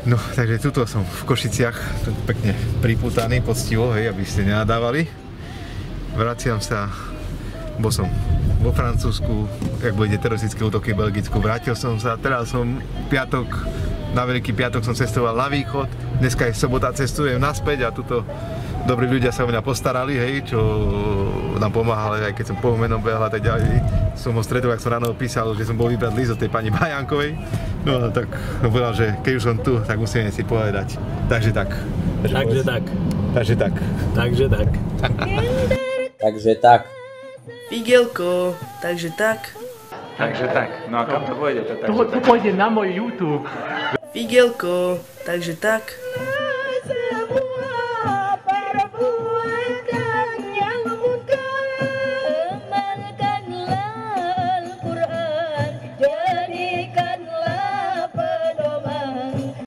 No, takže tuto som v Košiciach, tu pekne pripútaný, poctivo, hej, aby ste nenadávali. Vraciam sa, bol som vo Francúzsku, jak boli teroristické útoky v Belgicku, vrátil som sa, teraz som piatok, na Veľký piatok som cestoval na východ, dneska je sobota, cestujem naspäť a tuto dobrí ľudia sa o mňa postarali, hej, čo nám pomáhali, aj keď som po menom behal a tak ďalej. Som ho stretol, ak som ráno písal, že som bol vybrať líst od tej pani Bajankovej. No tak povedal, že keď už som tu, tak musíme si povedať. Takže tak. Takže tak. Takže tak. Takže tak. Takže tak. Figelko, takže tak. Takže tak. No a kam to pôjde? To pôjde na môj YouTube. Figelko, takže tak.